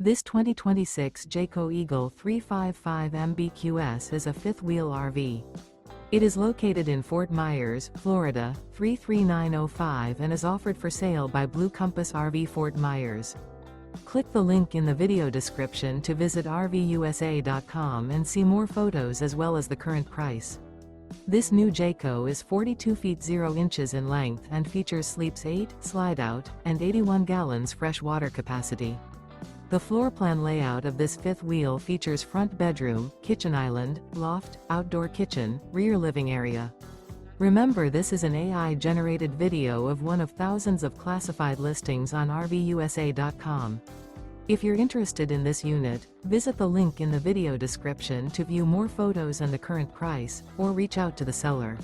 This 2026 Jayco Eagle 355 MBQS is a fifth-wheel RV. It is located in Fort Myers, Florida, 33905 and is offered for sale by Blue Compass RV Fort Myers. Click the link in the video description to visit RVUSA.com and see more photos as well as the current price. This new Jayco is 42 feet 0 inches in length and features sleeps 8, slide-out, and 81 gallons fresh water capacity. The floor plan layout of this fifth wheel features front bedroom, kitchen island, loft, outdoor kitchen, rear living area. Remember, this is an AI-generated video of one of thousands of classified listings on RVUSA.com. If you're interested in this unit, visit the link in the video description to view more photos and the current price, or reach out to the seller.